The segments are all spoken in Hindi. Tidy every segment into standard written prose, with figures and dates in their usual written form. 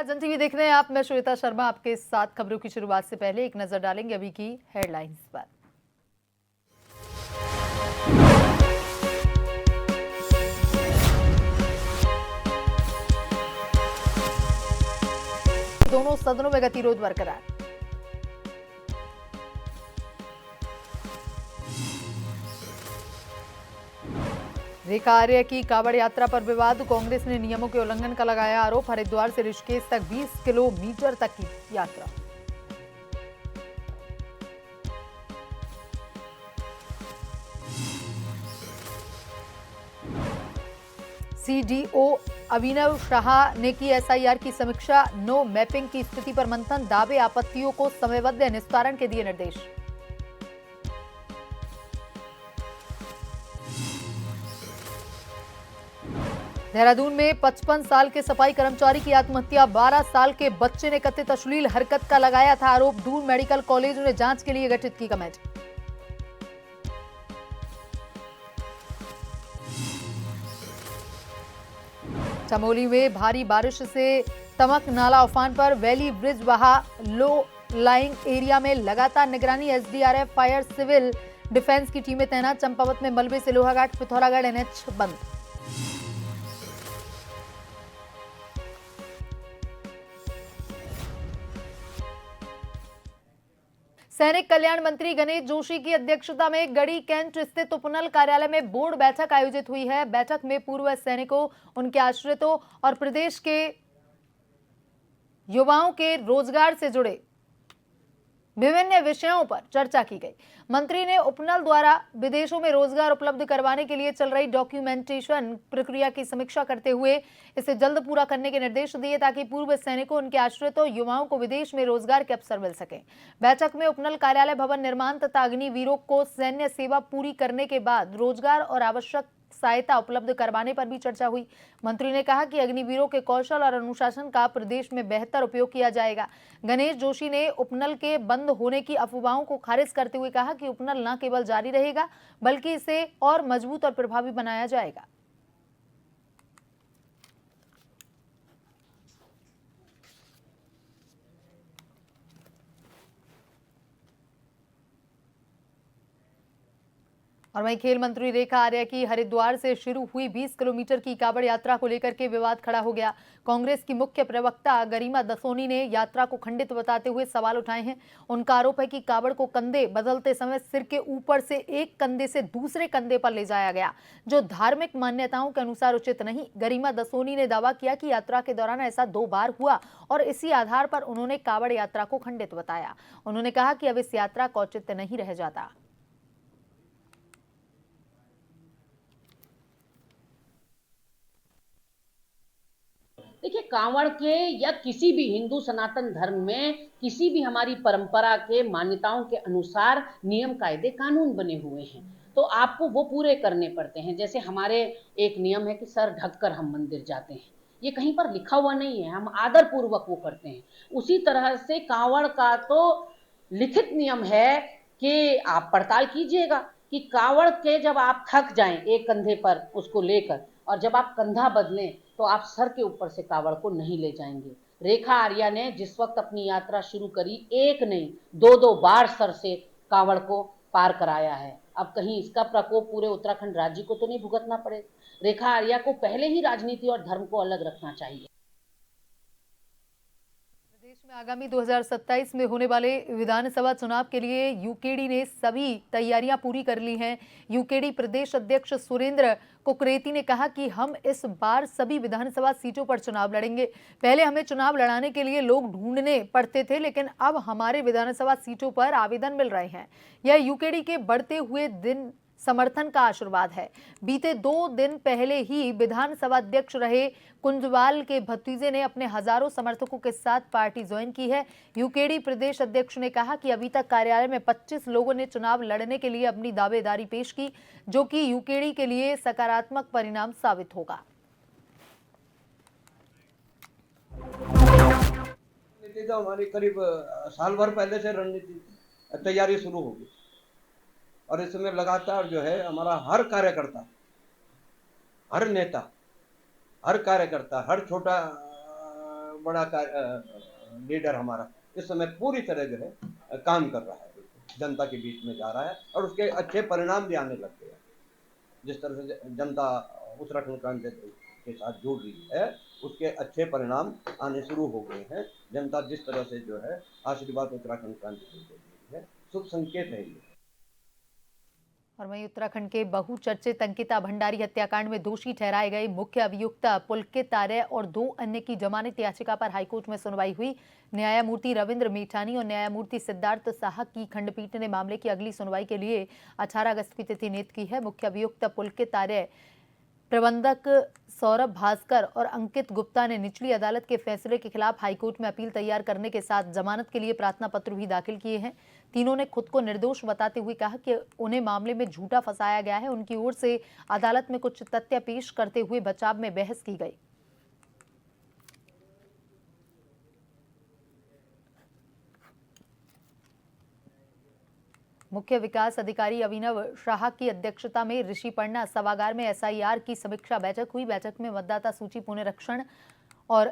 जन टीवी देख रहे हैं आप। मैं श्वेता शर्मा आपके साथ। खबरों की शुरुआत से पहले एक नजर डालेंगे अभी की हेडलाइंस पर। दोनों सदनों में गतिरोध बरकरार। रेखा आर्य की कांवड़ यात्रा पर विवाद। कांग्रेस ने नियमों के उल्लंघन का लगाया आरोप। हरिद्वार से ऋषिकेश तक 20 किलोमीटर तक की यात्रा। सीडीओ अभिनव शाह ने की एसआईआर की समीक्षा। नो मैपिंग की स्थिति पर मंथन। दावे आपत्तियों को समयबद्ध निस्तारण के दिए निर्देश। देहरादून में 55 साल के सफाई कर्मचारी की आत्महत्या। 12 साल के बच्चे ने कथित अश्लील हरकत का लगाया था आरोप। दून मेडिकल कॉलेज ने जांच के लिए गठित की कमेटी। चमोली में भारी बारिश से तमक नाला उफान पर। वैली ब्रिज बहा। लो लाइंग एरिया में लगातार निगरानी। एसडीआरएफ, फायर, सिविल डिफेंस की टीमें तैनात। चंपावत में मलबे से लोहाघाट पिथौरागढ़ एनएच बंद। सैनिक कल्याण मंत्री गणेश जोशी की अध्यक्षता में गढ़ी कैंट स्थित उपनल कार्यालय में बोर्ड बैठक आयोजित हुई है। बैठक में पूर्व सैनिकों, उनके आश्रितों और प्रदेश के युवाओं के रोजगार से जुड़े विभिन्न विषयों पर चर्चा की गई। मंत्री ने उपनल द्वारा विदेशों में रोजगार उपलब्ध करवाने के लिए चल रही डॉक्यूमेंटेशन प्रक्रिया की समीक्षा करते हुए इसे जल्द पूरा करने के निर्देश दिए ताकि पूर्व सैनिकों, उनके आश्रितों, युवाओं को विदेश में रोजगार के अवसर मिल सके। बैठक में उपनल कार्यालय भवन निर्माण तथा अग्निवीरों को सैन्य सेवा पूरी करने के बाद रोजगार और आवश्यक सहायता उपलब्ध करवाने पर भी चर्चा हुई। मंत्री ने कहा कि अग्निवीरों के कौशल और अनुशासन का प्रदेश में बेहतर उपयोग किया जाएगा। गणेश जोशी ने उपनल के बंद होने की अफवाहों को खारिज करते हुए कहा कि उपनल न केवल जारी रहेगा बल्कि इसे और मजबूत और प्रभावी बनाया जाएगा। और वहीं खेल मंत्री रेखा आर्य की हरिद्वार से शुरू हुई 20 किलोमीटर की कांवड़ यात्रा को लेकर के विवाद खड़ा हो गया। कांग्रेस की मुख्य प्रवक्ता गरिमा दसोनी ने यात्रा को खंडित बताते हुए सवाल उठाए हैं। उनका आरोप है कि कांवड़ को कंधे बदलते समय सिर के ऊपर से एक कंधे से दूसरे कंधे पर ले जाया गया, जो धार्मिक मान्यताओं के अनुसार उचित नहीं। गरिमा दसोनी ने दावा किया कि यात्रा के दौरान ऐसा 2 बार हुआ और इसी आधार पर उन्होंने कांवड़ यात्रा को खंडित बताया। उन्होंने कहा कि अब इस यात्रा का औचित्य नहीं रह जाता। देखिए, कांवड़ के या किसी भी हिंदू सनातन धर्म में किसी भी हमारी परंपरा के मान्यताओं के अनुसार नियम कायदे कानून बने हुए हैं, तो आपको वो पूरे करने पड़ते हैं। जैसे हमारे एक नियम है कि सर ढककर हम मंदिर जाते हैं, ये कहीं पर लिखा हुआ नहीं है, हम आदर पूर्वक वो करते हैं। उसी तरह से कांवड़ का तो लिखित नियम है कि आप पड़ताल कीजिएगा कि कांवड़ के जब आप थक जाएं एक कंधे पर उसको लेकर, और जब आप कंधा बदलें तो आप सर के ऊपर से कांवड़ को नहीं ले जाएंगे। रेखा आर्या ने जिस वक्त अपनी यात्रा शुरू करी, एक नहीं 2-2 बार सर से कांवड़ को पार कराया है। अब कहीं इसका प्रकोप पूरे उत्तराखंड राज्य को तो नहीं भुगतना पड़े। रेखा आर्या को पहले ही राजनीति और धर्म को अलग रखना चाहिए। प्रदेश में आगामी 2027 में होने वाले विधानसभा चुनाव के लिए यूकेडी ने सभी तैयारियां पूरी कर ली हैं। यूकेडी प्रदेश अध्यक्ष सुरेंद्र कुकरेती ने कहा कि हम इस बार सभी विधानसभा सीटों पर चुनाव लड़ेंगे। पहले हमें चुनाव लड़ाने के लिए लोग ढूंढने पड़ते थे, लेकिन अब हमारे विधानसभा सीटों पर आवेदन मिल रहे हैं। यह यूकेडी के बढ़ते हुए दिन समर्थन का आशीर्वाद है। बीते 2 दिन पहले ही विधानसभा अध्यक्ष रहे कुंजवाल के भतीजे ने अपने हजारों समर्थकों के साथ पार्टी ज्वाइन की है। यूकेडी प्रदेश अध्यक्ष ने कहा कि अभी तक कार्यालय में 25 लोगों ने चुनाव लड़ने के लिए अपनी दावेदारी पेश की, जो कि यूकेडी के लिए सकारात्मक परिणाम साबित होगा। रणनीति तो हमारी करीब साल भर पहले से रणनीति तैयारी शुरू होगी, और इसमें लगातार जो है हमारा हर कार्यकर्ता, हर नेता, हर कार्यकर्ता, हर छोटा बड़ा लीडर हमारा इस समय पूरी तरह जो है काम कर रहा है, जनता के बीच में जा रहा है और उसके अच्छे परिणाम भी आने लग गए हैं। जिस तरह से जनता उत्तराखंड क्रांति के साथ जुड़ रही है उसके अच्छे परिणाम आने शुरू हो गए हैं। जनता जिस तरह से जो है आशीर्वाद उत्तराखंड क्रांति को दे रही है, शुभ संकेत है ये। और वहीं उत्तराखंड के बहुचर्चित अंकिता भंडारी हत्याकांड में दोषी ठहराए गए मुख्य अभियुक्त पुलकित आर्य और 2 अन्य की जमानत याचिका पर हाईकोर्ट में सुनवाई हुई। न्यायमूर्ति रविंद्र मेठानी और न्यायमूर्ति सिद्धार्थ साहा की खंडपीठ ने मामले की अगली सुनवाई के लिए 18 अगस्त की तिथि नियत की है। मुख्य अभियुक्त पुलकित आर्य, प्रबंधक सौरभ भास्कर और अंकित गुप्ता ने निचली अदालत के फैसले के खिलाफ हाईकोर्ट में अपील तैयार करने के साथ जमानत के लिए प्रार्थना पत्र भी दाखिल किए हैं। तीनों ने खुद को निर्दोष बताते हुए कहा कि उन्हें मामले में झूठा फंसाया गया है। उनकी ओर से अदालत में कुछ तथ्य पेश करते हुए बचाव में बहस की गई। मुख्य विकास अधिकारी अभिनव शाह की अध्यक्षता में ऋषिपर्णा सभागार में एसआईआर की समीक्षा बैठक हुई। बैठक में मतदाता सूची पुनरीक्षण और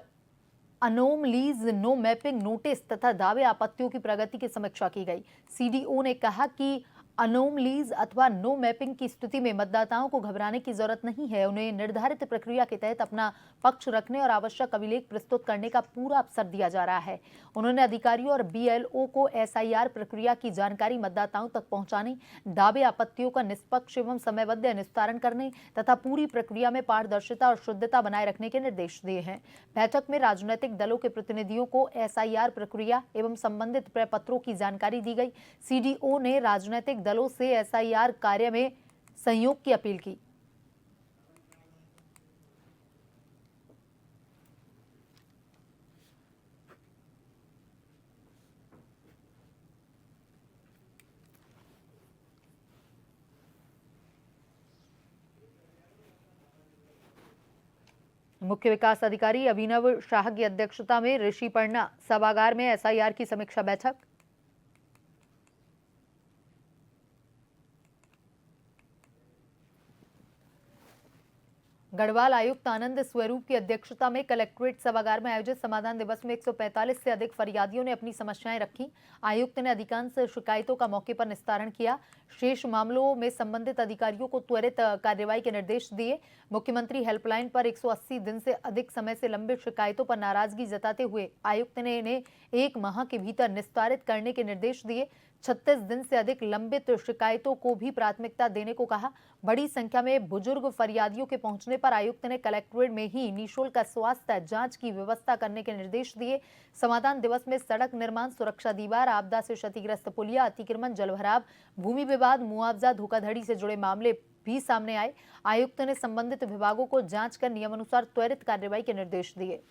अनोमलीज नो मैपिंग नोटिस तथा दावे आपत्तियों की प्रगति की समीक्षा की गई। सीडीओ ने कहा कि अनोमलीज अथवा नो मैपिंग की स्थिति में मतदाताओं को घबराने की जरूरत नहीं है। उन्हें निर्धारित प्रक्रिया के तहत अपना पक्ष रखने और आवश्यक अभिलेख प्रस्तुत करने का पूरा अवसर दिया जा रहा है। उन्होंने अधिकारियों और बीएलओ को एसआईआर प्रक्रिया की जानकारी मतदाताओं तक पहुंचाने, दावे आपत्तियों का निष्पक्ष एवं समयबद्ध निस्तारण करने तथा पूरी प्रक्रिया में पारदर्शिता और शुद्धता बनाए रखने के निर्देश दिए हैं। बैठक में राजनीतिक दलों के प्रतिनिधियों को एसआईआर प्रक्रिया एवं संबंधित प्रपत्रों की जानकारी दी गई। सीडीओ ने राजनीतिक दलों से एसआईआर कार्य में सहयोग की अपील की। मुख्य विकास अधिकारी अभिनव शाह की अध्यक्षता में ऋषिपर्णा सभागार में एसआईआर की समीक्षा बैठक। गढ़वाल आयुक्त आनंद स्वरूप की अध्यक्षता में कलेक्ट्रेट सभागार में आयोजित समाधान दिवस में 145 से अधिक फरियादियों ने अपनी समस्याएं रखी। आयुक्त ने अधिकांश शिकायतों का मौके पर निस्तारण किया। शेष मामलों में संबंधित अधिकारियों को त्वरित कार्रवाई के निर्देश दिए। मुख्यमंत्री हेल्पलाइन पर 180 दिन से अधिक समय से लंबित शिकायतों पर नाराजगी जताते हुए आयुक्त ने इन्हें 1 माह के भीतर निस्तारित करने के निर्देश दिए। 36 दिन से अधिक लंबित शिकायतों को भी प्राथमिकता देने को कहा। बड़ी संख्या में बुजुर्ग फरियादियों के पहुंचने पर आयुक्त ने कलेक्ट्रेट में ही निःशुल्क स्वास्थ्य जांच की व्यवस्था करने के निर्देश दिए। समाधान दिवस में सड़क निर्माण, सुरक्षा दीवार, आपदा से क्षतिग्रस्त पुलिया, अतिक्रमण, जलभराव, भूमि विवाद, मुआवजा, धोखाधड़ी से जुड़े मामले भी सामने आए। आयुक्त ने संबंधित विभागों को जांच कर नियमानुसार त्वरित कार्रवाई के निर्देश दिए।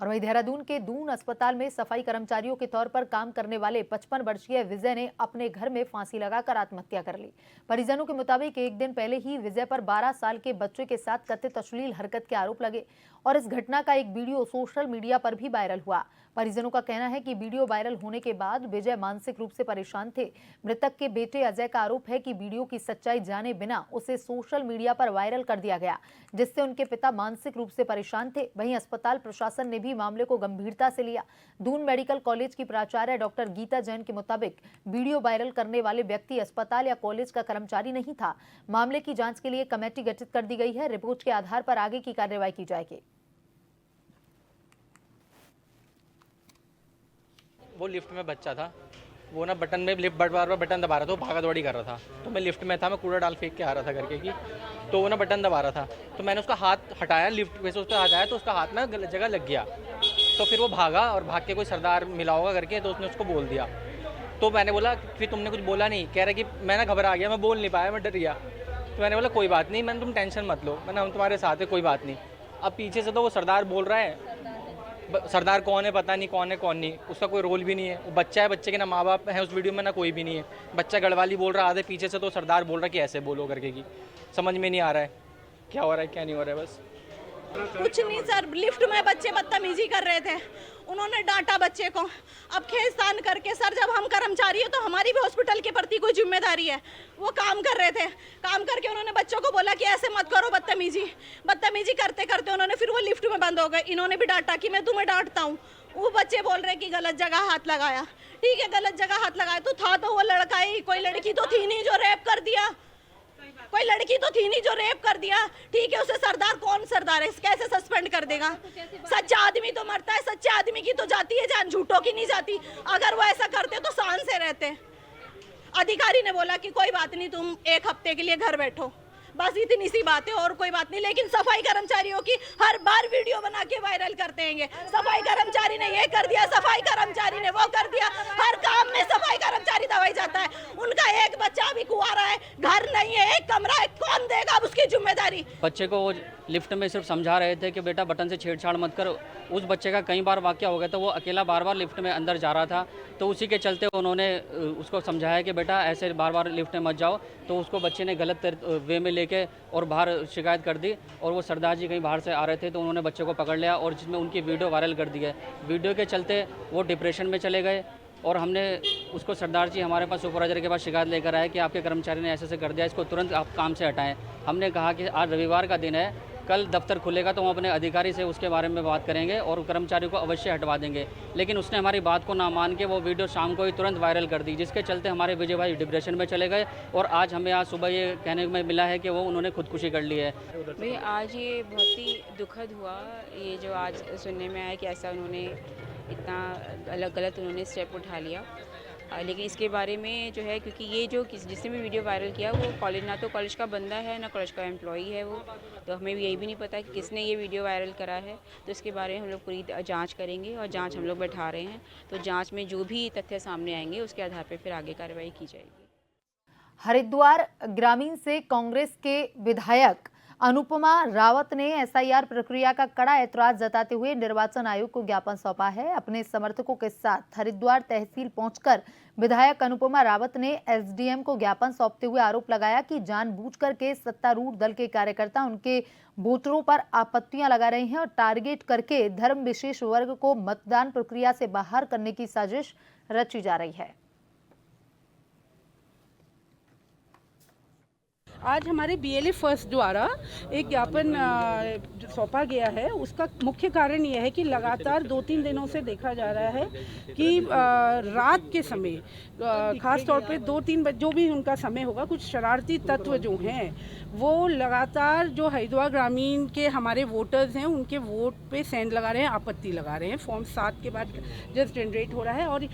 और वहीं देहरादून के दून अस्पताल में सफाई कर्मचारियों के तौर पर काम करने वाले 55 वर्षीय विजय ने अपने घर में फांसी लगाकर आत्महत्या कर ली। परिजनों के मुताबिक एक दिन पहले ही विजय पर 12 साल के बच्चे के साथ कथित अश्लील हरकत के आरोप लगे और इस घटना का एक वीडियो सोशल मीडिया पर भी वायरल हुआ। परिजनों का कहना है कि वीडियो वायरल होने के बाद विजय मानसिक रूप से परेशान थे। मृतक के बेटे अजय का आरोप है कि वीडियो की सच्चाई जाने बिना उसे सोशल मीडिया पर वायरल कर दिया गया, जिससे उनके पिता मानसिक रूप से परेशान थे। वहीं अस्पताल प्रशासन ने भी मामले को गंभीरता से लिया। दून मेडिकल कॉलेज की प्राचार्य डॉक्टर गीता जैन के मुताबिक वीडियो वायरल करने वाले व्यक्ति अस्पताल या कॉलेज का कर्मचारी नहीं था। मामले की जांच के लिए कमेटी गठित कर दी गई है। रिपोर्ट के आधार पर आगे की कार्रवाई की जाएगी। वो लिफ्ट में बच्चा था, वो ना बटन में लिफ्ट बार बार बटन दबा रहा था, वो भागा दौड़ी कर रहा था। तो मैं लिफ्ट में था, मैं कूड़ा डाल फेंक के आ रहा था करके की, तो वो ना बटन दबा रहा था। तो मैंने उसका हाथ हटाया, लिफ्ट में से उसका हटाया तो उसका हाथ में जगह लग गया। तो फिर वो भागा और भाग के कोई सरदार मिला होगा करके, तो उसने उसको बोल दिया। तो मैंने बोला फिर तुमने कुछ बोला नहीं? कह रहा कि मैं ना घबरा गया, मैं बोल नहीं पाया, मैं डर गया। तो मैंने बोला कोई बात नहीं, मैंने तुम टेंशन मत लो, मैंने हम तुम्हारे साथ है, कोई बात नहीं। अब पीछे से तो वो सरदार बोल रहा है, सरदार कौन है पता नहीं, कौन है कौन नहीं, उसका कोई रोल भी नहीं है। वो बच्चा है, बच्चे के ना माँ बाप है उस वीडियो में, ना कोई भी नहीं है। बच्चा गढ़वाली बोल रहा, आधे पीछे से तो सरदार बोल रहा कि ऐसे बोलो करके की। समझ में नहीं आ रहा है क्या हो रहा है क्या नहीं हो रहा है। बस कुछ नहीं सर, लिफ्ट में बच्चे बदतमीजी कर रहे थे, उन्होंने डांटा बच्चे को। अब खेस्तान करके सर, जब हम कर्मचारी है तो हमारी भी हॉस्पिटल के प्रति कोई जिम्मेदारी है। वो काम कर रहे थे, काम करके उन्होंने बच्चों को बोला कि ऐसे मत करो, बदतमीजी करते करते उन्होंने फिर वो लिफ्ट में बंद हो गए। इन्होंने भी डांटा कि मैं तुम्हें डांटता हूँ। वो बच्चे बोल रहे कि गलत जगह हाथ लगाया। ठीक है, गलत जगह हाथ लगाया तो था तो वो लड़का ही, कोई लड़की तो थी नहीं जो रेप कर दिया, कोई लड़की तो थी नहीं जो रेप कर दिया। ठीक है, उसे सरदार, कौन सरदार है, कैसे सस्पेंड कर देगा? सच्चा आदमी तो मरता है, सच्चे आदमी की तो जाती है जान, झूठों की नहीं जाती। अगर वो ऐसा करते तो शान से रहते। अधिकारी ने बोला कि कोई बात नहीं, तुम 1 हफ्ते के लिए घर बैठो, बस इतनी सी बात है और कोई बात नहीं। लेकिन सफाई कर्मचारियों की हर बार वीडियो बना के वायरल करते हैं। सफाई कर्मचारी ने ये कर दिया, सफाई कर्मचारी ने वो कर दिया। हर काम में सफाई कर्मचारी दवाई जाता है। उनका एक बच्चा भी कुंवारा है, घर नहीं है, एक कमरा है, कौन देगा उसकी जिम्मेदारी? बच्चे को वो लिफ्ट में सिर्फ समझा रहे थे कि बेटा बटन से छेड़छाड़ मत करो। उस बच्चे का कई बार वाकया हो गया, तो वो अकेला बार बार लिफ्ट में अंदर जा रहा था, तो उसी के चलते उन्होंने उसको समझाया कि बेटा ऐसे बार बार लिफ्ट में मत जाओ। तो उसको बच्चे ने गलत वे में लेके और बाहर शिकायत कर दी, और वो सरदार जी कहीं बाहर से आ रहे थे तो उन्होंने बच्चे को पकड़ लिया और जिसमें उनकी वीडियो वायरल कर दी है। वीडियो के चलते वो डिप्रेशन में चले गए, और हमने उसको, सरदार जी हमारे पास सुपरवाइजर के पास शिकायत लेकर आए कि आपके कर्मचारी ने ऐसे कर दिया, इसको तुरंत आप काम से हटाएं। हमने कहा कि आज रविवार का दिन है, कल दफ्तर खुलेगा तो हम अपने अधिकारी से उसके बारे में बात करेंगे और कर्मचारी को अवश्य हटवा देंगे। लेकिन उसने हमारी बात को ना मान के वो वीडियो शाम को ही तुरंत वायरल कर दी, जिसके चलते हमारे विजय भाई डिप्रेशन में चले गए। और आज हमें आज सुबह ये कहने में मिला है कि वो उन्होंने खुदकुशी कर ली है। भाई आज ये बहुत ही दुखद हुआ, ये जो आज सुनने में आया कि ऐसा उन्होंने इतना गलत उन्होंने स्टेप उठा लिया। लेकिन इसके बारे में जो है, क्योंकि ये जो जिसने भी वीडियो वायरल किया वो कॉलेज, ना तो कॉलेज का बंदा है ना कॉलेज का एम्प्लॉई है वो, तो हमें भी यही भी नहीं पता कि किसने ये वीडियो वायरल करा है। तो इसके बारे में हम लोग पूरी जांच करेंगे और जांच हम लोग बैठा रहे हैं। तो जांच में जो भी तथ्य सामने आएंगे उसके आधार पर फिर आगे कार्रवाई की जाएगी। हरिद्वार ग्रामीण से कांग्रेस के विधायक अनुपमा रावत ने एसआईआर प्रक्रिया का कड़ा ऐतराज जताते हुए निर्वाचन आयोग को ज्ञापन सौंपा है। अपने समर्थकों के साथ हरिद्वार तहसील पहुंचकर विधायक अनुपमा रावत ने एसडीएम को ज्ञापन सौंपते हुए आरोप लगाया कि जानबूझकर के सत्तारूढ़ दल के कार्यकर्ता उनके वोटरों पर आपत्तियां लगा रहे हैं और टारगेट करके धर्म विशेष वर्ग को मतदान प्रक्रिया से बाहर करने की साजिश रची जा रही है। आज हमारे बीएलए फर्स्ट द्वारा एक ज्ञापन सौंपा गया है। उसका मुख्य कारण यह है कि लगातार 2-3 दिनों से देखा जा रहा है कि रात के समय, खास तौर पे 2-3 बजे जो भी उनका समय होगा, कुछ शरारती तत्व जो हैं वो लगातार जो हरिद्वार ग्रामीण के हमारे वोटर्स हैं उनके वोट पे सेंध लगा रहे हैं, आपत्ति लगा रहे हैं। फॉर्म 7 के बाद जस्ट जनरेट हो रहा है और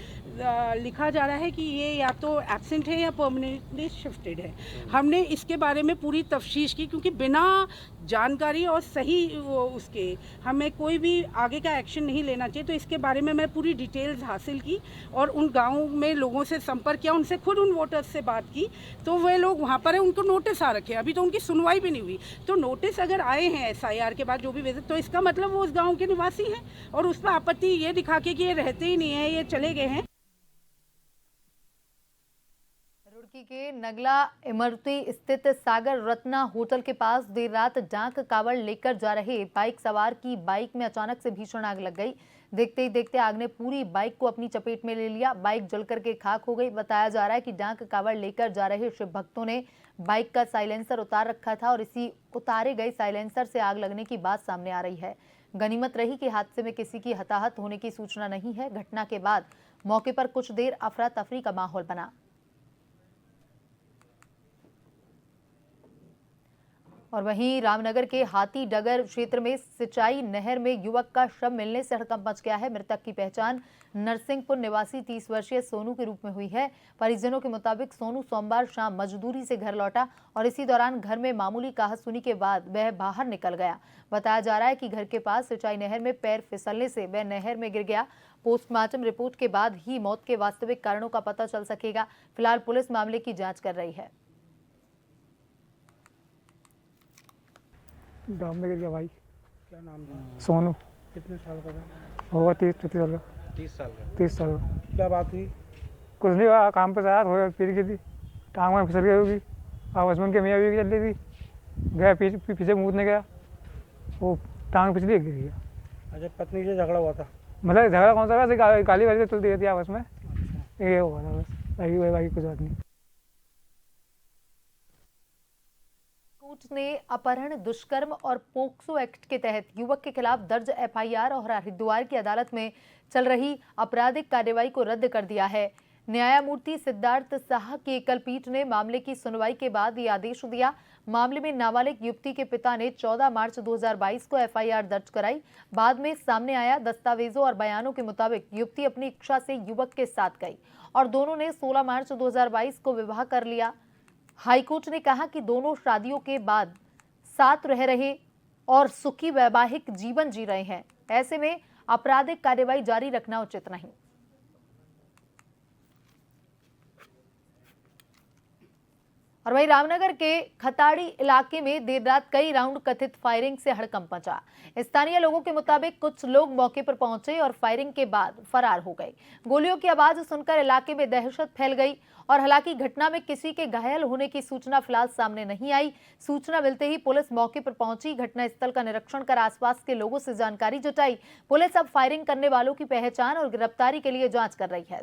लिखा जा रहा है कि ये या तो एब्सेंट है या परमानेंटली शिफ्टेड है। हमने इसके बारे में पूरी तफ्तीश की, क्योंकि बिना जानकारी और सही उसके हमें कोई भी आगे का एक्शन नहीं लेना चाहिए। तो इसके बारे में मैं पूरी डिटेल्स हासिल की और उन गाँव में लोगों से संपर्क किया, उनसे खुद उन वोटर्स से बात की। तो वे लोग वहाँ पर है, उनको नोटिस आ रखे, अभी तो उनकी सुनवाई भी नहीं हुई। तो नोटिस अगर आए हैं एसआईआर के बाद जो भी विजिट, तो इसका मतलब वो उस गाँव के निवासी हैं और उस पर आपत्ति ये दिखा के कि ये रहते ही नहीं है, ये चले गए हैं। रुड़की के नगला इमरती स्थित सागर रत्ना होटल के पास देर रात डाक कावड़ लेकर जा रहे बाइक सवार की बाइक में अचानक से भीषण आग लग गई। देखते ही देखते आग ने पूरी बाइक को अपनी चपेट में ले लिया। बाइक जलकर के खाक हो गई। बताया जा रहा है कि डाक कावड़ लेकर जा रहे शिव भक्तों ने बाइक का साइलेंसर उतार रखा था और इसी उतारे गए साइलेंसर से आग लगने की बात सामने आ रही है। गनीमत रही कि हादसे में किसी की हताहत होने की सूचना नहीं है। घटना के बाद मौके पर कुछ देर अफरा तफरी का माहौल बना। और वहीं रामनगर के हाथी डगर क्षेत्र में सिंचाई नहर में युवक का शव मिलने से हड़कंप मच गया है। मृतक की पहचान नरसिंहपुर निवासी 30 वर्षीय सोनू के रूप में हुई है। परिजनों के मुताबिक सोनू सोमवार शाम मजदूरी से घर लौटा और इसी दौरान घर में मामूली कहासुनी के बाद वह बाहर निकल गया। बताया जा रहा है कि घर के पास सिंचाई नहर में पैर फिसलने से वह नहर में गिर गया। पोस्टमार्टम रिपोर्ट के बाद ही मौत के वास्तविक कारणों का पता चल सकेगा। फिलहाल पुलिस मामले की जाँच कर रही है। गाँव में गिर गया भाई। क्या नाम था? सोनू। कितने साल का था? होगा 30 साल का। 30 साल का। 30 साल का। क्या बात हुई? कुछ नहीं हुआ, काम पे तैयार हो फिर गई थी, टांग में फिसल गई होगी। आपस में उनके मियाँ भी चल रही थी, गया पीछे मुँहने गया, वो टांग पिछली गिरी है। अच्छा, पत्नी से झगड़ा हुआ था? मतलब झगड़ा कौन सा था, गाली वाली चलती रहती है आपस में, ये हुआ था बस, बाकी कुछ बात नहीं। कोर्ट ने अपहरण, दुष्कर्म और पोक्सो एक्ट के तहत युवक के खिलाफ दर्ज एफआईआर और हरिद्वार की अदालत में चल रही आपराधिक कार्रवाई को रद्द कर दिया है। न्यायमूर्ति सिद्धार्थ साहा की एकल पीठ ने मामले की सुनवाई के बाद ये आदेश दिया। मामले में नाबालिग युवती के पिता ने 14 मार्च 2022 को एफआईआर दर्ज कराई। बाद में सामने आया दस्तावेजों और बयानों के मुताबिक युवती अपनी इच्छा से युवक के साथ गई और दोनों ने 16 मार्च 2022 को विवाह कर लिया। हाईकोर्ट ने कहा कि दोनों शादियों के बाद साथ रह रहे और सुखी वैवाहिक जीवन जी रहे हैं। ऐसे में आपराधिक कार्रवाई जारी रखना उचित नहीं। और वहीं रामनगर के खताड़ी इलाके में देर रात कई राउंड कथित फायरिंग से हड़कंप मचा। स्थानीय लोगों के मुताबिक कुछ लोग मौके पर पहुंचे और फायरिंग के बाद फरार हो गए। गोलियों की आवाज सुनकर इलाके में दहशत फैल गई और हालांकि घटना में किसी के घायल होने की सूचना फिलहाल सामने नहीं आई। सूचना मिलते ही पुलिस मौके पर पहुंची, घटनास्थल का निरीक्षण कर आसपास के लोगों से जानकारी जुटाई। पुलिस अब फायरिंग करने वालों की पहचान और गिरफ्तारी के लिए जांच कर रही है।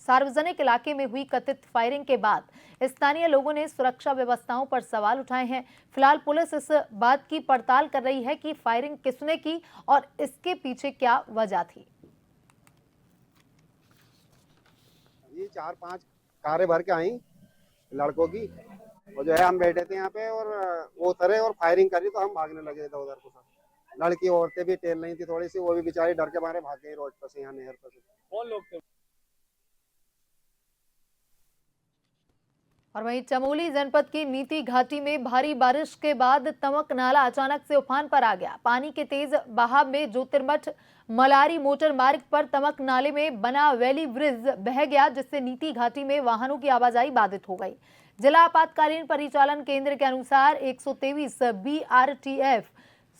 सार्वजनिक इलाके में हुई कथित फायरिंग के बाद स्थानीय लोगों ने सुरक्षा व्यवस्थाओं पर सवाल उठाए हैं। फिलहाल पुलिस इस बात की पड़ताल कर रही है कि फायरिंग किसने की और इसके पीछे क्या वजह थी। ये 4-5 कारें भर के आई लड़कों की, और जो है हम बैठे थे यहाँ पे और वो उतरे और फायरिंग करी तो हम भागने लगे इधर उधर को। लड़की औरतें भी टेल रही थी थोड़ी सी, वो भी बेचारी डर के मारे भाग गई रोड पर से, यहाँ नहर पर से। कौन लोग थे? और वहीं चमोली जनपद की नीति घाटी में भारी बारिश के बाद तमक नाला अचानक से उफान पर आ गया। पानी के तेज बहाव में ज्योतिर्मठ मलारी मोटर मार्ग पर तमक नाले में बना वैली ब्रिज बह गया, जिससे नीति घाटी में वाहनों की आवाजाही बाधित हो गई। जिला आपातकालीन परिचालन केंद्र के अनुसार 123 BRTF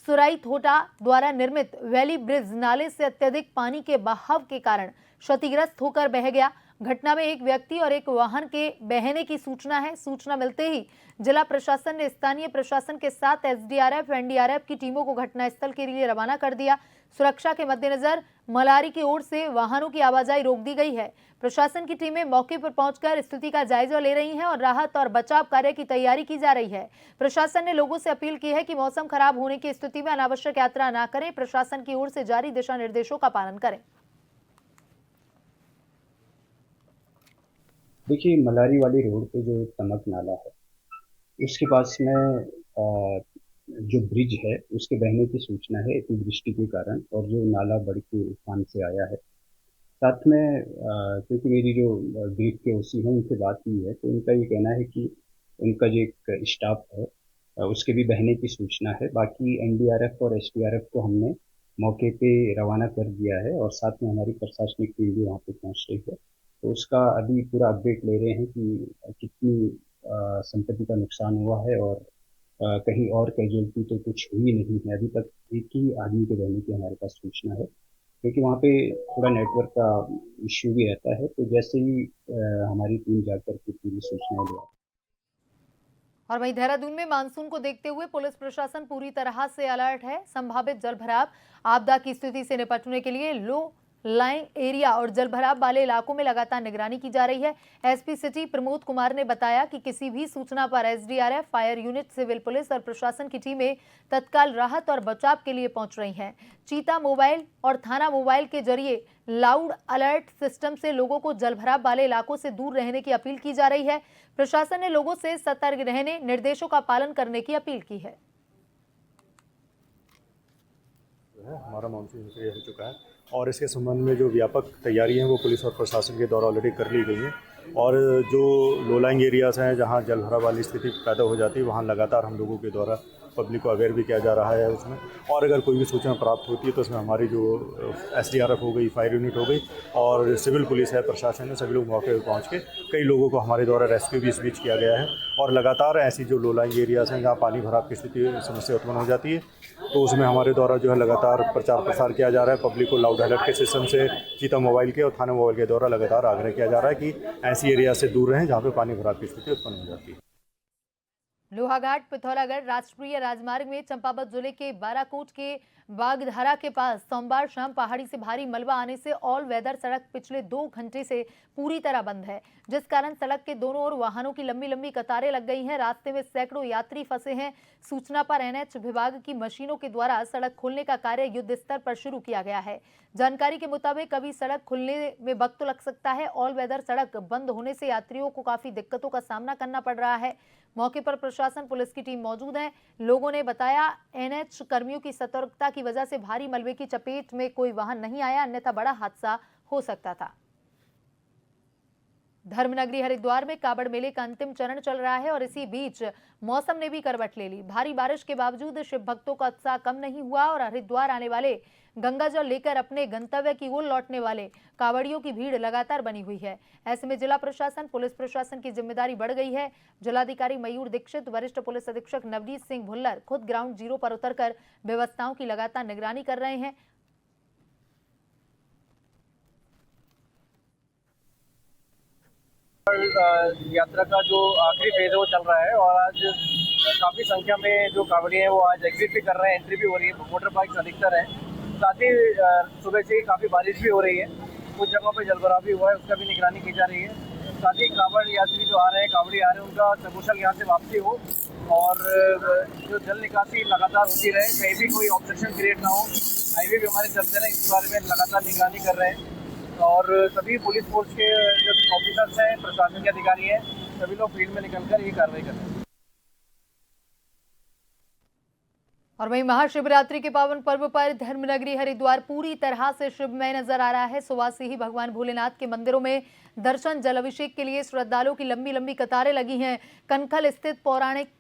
सुराई थोटा द्वारा निर्मित वैली ब्रिज नाले से अत्यधिक पानी के बहाव के कारण क्षतिग्रस्त होकर बह गया। घटना में एक व्यक्ति और एक वाहन के बहने की सूचना है। सूचना मिलते ही जिला प्रशासन ने स्थानीय प्रशासन के साथ SDRF NDRF की टीमों को घटनास्थल के लिए रवाना कर दिया। सुरक्षा के मद्देनजर मलारी की ओर से वाहनों की आवाजाही रोक दी गई है। प्रशासन की टीमें मौके पर पहुंचकर स्थिति का जायजा ले रही हैं और राहत और बचाव कार्य की तैयारी की जा रही है। प्रशासन ने लोगों से अपील की है कि मौसम खराब होने की स्थिति में अनावश्यक यात्रा न करें। प्रशासन की ओर से जारी दिशा निर्देशों का पालन करें। देखिए, मलारी वाली रोड पे जो तमक नाला है, उसके पास में जो ब्रिज है उसके बहने की सूचना है अतिवृष्टि के कारण, और जो नाला बड़ी के उफान से आया है। साथ में क्योंकि मेरी जो ब्रिज के OC हैं उनसे बात हुई है, तो उनका ये कहना है कि उनका जो एक स्टाफ है उसके भी बहने की सूचना है। बाकी NDRF और SDRF को हमने मौके पे रवाना कर दिया है और साथ में हमारी प्रशासनिक टीम भी वहाँ पे पहुँच रही है। तो उसका अभी पूरा अपडेट ले रहे हैं कि कितनी संपत्ति का नुकसान हुआ है और कहीं और कैजुअलिटी तो कुछ हुई नहीं है। अभी तक एक ही आदमी के रहने की हमारे पास सूचना है, क्योंकि वहाँ पे थोड़ा नेटवर्क का इश्यू भी रहता है। तो जैसे ही हमारी टीम जाकर के पूरी सूचना ले। और वहीं देहरादून में मानसून को देखते हुए पुलिस प्रशासन पूरी तरह से अलर्ट है। संभावित जलभराव आपदा की स्थिति से निपटने के लिए लो लाइन एरिया और जलभराव वाले इलाकों में लगातार निगरानी की जा रही है। SP सिटी प्रमोद कुमार ने बताया कि किसी भी सूचना पर SDRF, fire unit, civil police और प्रशासन की टीमें तत्काल राहत और बचाव के लिए पहुंच रही हैं। चीता मोबाइल और थाना मोबाइल के जरिए लाउड अलर्ट सिस्टम से लोगों को जलभराव वाले इलाकों से दूर रहने की अपील की जा रही है। प्रशासन ने लोगों से सतर्क रहने, निर्देशों का पालन करने की अपील की है। हमारा मानसून सक्रिय हो चुका है और इसके संबंध में जो व्यापक तैयारी है वो पुलिस और प्रशासन के द्वारा ऑलरेडी कर ली गई है। और जो लो लाइंग एरियाज़ हैं जहाँ जलभराव वाली स्थिति पैदा हो जाती है, वहाँ लगातार हम लोगों के द्वारा पब्लिक को अवेयर भी किया जा रहा है उसमें। और अगर कोई भी सूचना प्राप्त होती है तो उसमें हमारी जो SDRF हो गई, फायर यूनिट हो गई और सिविल पुलिस है, प्रशासन है, सभी लोग मौके पर पहुँच के कई लोगों को हमारे द्वारा रेस्क्यू भी इस बीच किया गया है। और लगातार ऐसी जो लो लाइंग एरियाज़ हैं जहाँ पानी भराव की स्थिति समस्या उत्पन्न हो जाती है, तो उसमें हमारे द्वारा जो है लगातार प्रचार प्रसार किया जा रहा है। पब्लिक को लाउड अलर्ट के सिस्टम से चीता मोबाइल के और थाना मोबाइल के द्वारा लगातार आग्रह किया जा रहा है कि ऐसी एरिया से दूर रहें जहाँ पे पानी भराव की स्थिति उत्पन्न हो जाती है। लोहाघाट पिथौरागढ़ राष्ट्रीय राजमार्ग में चंपावत जिले के बाराकोट के बागधारा के पास सोमवार शाम पहाड़ी से भारी मलबा आने से ऑल वेदर सड़क पिछले 2 घंटे से पूरी तरह बंद है, जिस कारण सड़क के दोनों ओर वाहनों की लंबी लंबी कतारें लग गई हैं। रास्ते में सैकड़ों यात्री फंसे हैं। सूचना पर एनएच विभाग की मशीनों के द्वारा सड़क खोलने का कार्य युद्ध स्तर पर शुरू किया गया है। जानकारी के मुताबिक अभी सड़क खुलने में वक्त तो लग सकता है। ऑल वेदर सड़क बंद होने से यात्रियों को काफी दिक्कतों का सामना करना पड़ रहा है। मौके पर प्रशासन पुलिस की टीम मौजूद है। लोगों ने बताया एनएच कर्मियों की सतर्कता की वजह से भारी मलबे की चपेट में कोई वाहन नहीं आया, अन्यथा बड़ा हादसा हो सकता था। धर्मनगरी हरिद्वार में कावड़ मेले का अंतिम चरण चल रहा है और इसी बीच मौसम ने भी करवट ले ली। भारी बारिश के बावजूद शिव भक्तों का उत्साह कम नहीं हुआ और हरिद्वार आने वाले गंगा जल लेकर अपने गंतव्य की ओर लौटने वाले कावड़ियों की भीड़ लगातार बनी हुई है। ऐसे में जिला प्रशासन पुलिस प्रशासन की जिम्मेदारी बढ़ गई है। जिलाधिकारी मयूर दीक्षित, वरिष्ठ पुलिस अधीक्षक नवनीत सिंह भुल्लर खुद ग्राउंड जीरो पर उतरकर व्यवस्थाओं की लगातार निगरानी कर रहे हैं। यात्रा का जो आखिरी फेज है वो चल रहा है और आज काफ़ी संख्या में जो कांवड़िए हैं वो आज एग्जिट भी कर रहे हैं, एंट्री भी हो रही है। मोटर बाइक्स अधिकतर है। साथ ही सुबह से ही काफ़ी बारिश भी हो रही है। कुछ जगहों पे जलभराव भी हुआ है, उसका भी निगरानी की जा रही है। साथ ही कांवड़ यात्री जो आ रहे हैं, कांवड़ी आ रहे हैं, उनका सकुशल यहाँ से वापसी हो और जो जल निकासी लगातार होती रहे, कहीं भी कोई ऑब्स्ट्रक्शन क्रिएट ना हो। हाईवे भी हमारे चलते रहे, इस बारे में लगातार निगरानी कर रहे हैं और सभी पुलिस फोर्स के जो ऑफिसर्स हैं, प्रशासन के अधिकारी हैं, सभी लोग फील्ड में निकलकर ये कार्रवाई कर रहे हैं। और वहीं महाशिवरात्रि के पावन पर्व पर धर्मनगरी हरिद्वार पूरी तरह से शिवमय नजर आ रहा है। सुबह से ही भगवान भोलेनाथ के मंदिरों में दर्शन जल अभिषेक के लिए श्रद्धालुओं की लंबी लंबी कतारें लगी हैं। कनखल स्थित पौराणिक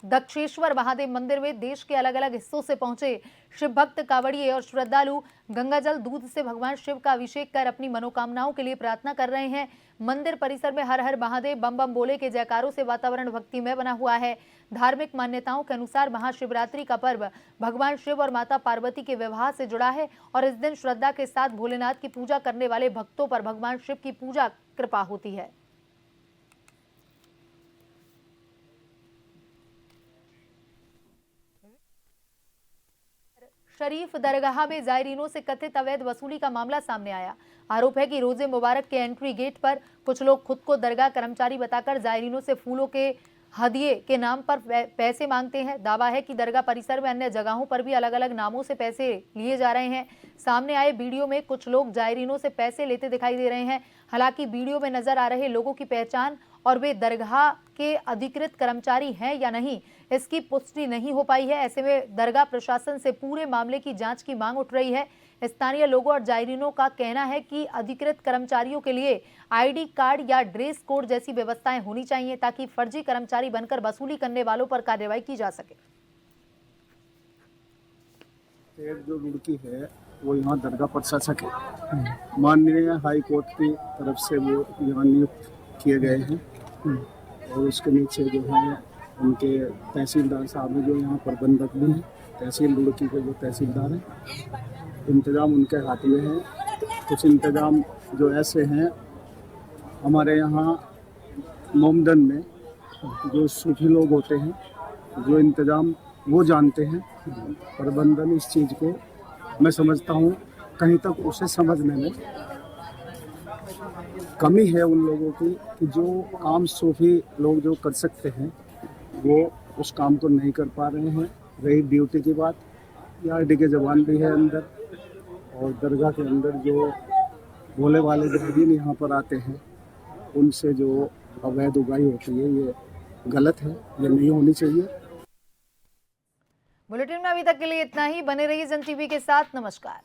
दक्षेश्वर महादेव मंदिर में देश के अलग अलग हिस्सों से पहुंचे शिव भक्त कावड़िए और श्रद्धालु गंगाजल दूध से भगवान शिव का अभिषेक कर अपनी मनोकामनाओं के लिए प्रार्थना कर रहे हैं। मंदिर परिसर में हर हर महादेव बम बम बोले के जयकारों से वातावरण भक्तिमय बना हुआ है। धार्मिक मान्यताओं के अनुसार महाशिवरात्रि का पर्व भगवान शिव और माता पार्वती के विवाह से जुड़ा है और इस दिन श्रद्धा के साथ भोलेनाथ की पूजा करने वाले भक्तों पर भगवान शिव की पूजा कृपा होती है। शरीफ दरगाह में जायरीनों से कथित अवैध वसूली का मामला सामने आया। आरोप है कि रोजे मुबारक के एंट्री गेट पर कुछ लोग खुद को दरगाह कर्मचारी बताकर जायरीनों से फूलों के हदिये के नाम पर पैसे मांगते हैं। दावा है कि दरगाह परिसर में अन्य जगहों पर भी अलग अलग नामों से पैसे लिए जा रहे हैं। सामने आए वीडियो में कुछ लोग जायरीनों से पैसे लेते दिखाई दे रहे हैं। हालांकि वीडियो में नजर आ रहे लोगों की पहचान और वे दरगाह के अधिकृत कर्मचारी हैं या नहीं, इसकी पुष्टि नहीं हो पाई है। ऐसे में दरगाह प्रशासन से पूरे मामले की जांच की मांग उठ रही है। स्थानीय लोगों और जायरीनों का कहना है कि अधिकृत कर्मचारियों के लिए आईडी कार्ड या ड्रेस कोड जैसी व्यवस्थाएं होनी चाहिए ताकि फर्जी कर्मचारी बनकर वसूली करने वालों पर कार्रवाई की जा सके। जो लड़की है वो यहाँ दरगाह प्रशासक है, माननीय हाई कोर्ट की तरफ से वो यहाँ नियुक्त किए गए हैं और उसके नीचे जो है उनके तहसीलदार साहब जो यहाँ प्रबंधक भी हैं, तहसील लुड़की के जो तहसीलदार हैं, इंतज़ाम उनके हाथ में है। कुछ इंतज़ाम जो ऐसे हैं हमारे यहाँ मोमडन में जो सूफी लोग होते हैं, जो इंतज़ाम वो जानते हैं। प्रबंधन इस चीज़ को मैं समझता हूँ कहीं तक उसे समझने में कमी है उन लोगों की कि जो काम सूफी लोग जो कर सकते हैं वो उस काम को नहीं कर पा रहे हैं। रही ड्यूटी की बात, आरडी के जवान भी है अंदर और दरगाह के अंदर जो भोले वाले जमीन यहाँ पर आते हैं उनसे जो अवैध उगाई होती है ये गलत है, ये नहीं होनी चाहिए। बुलेटिन में अभी तक के लिए इतना ही। बने रहिए जन टीवी के साथ। नमस्कार।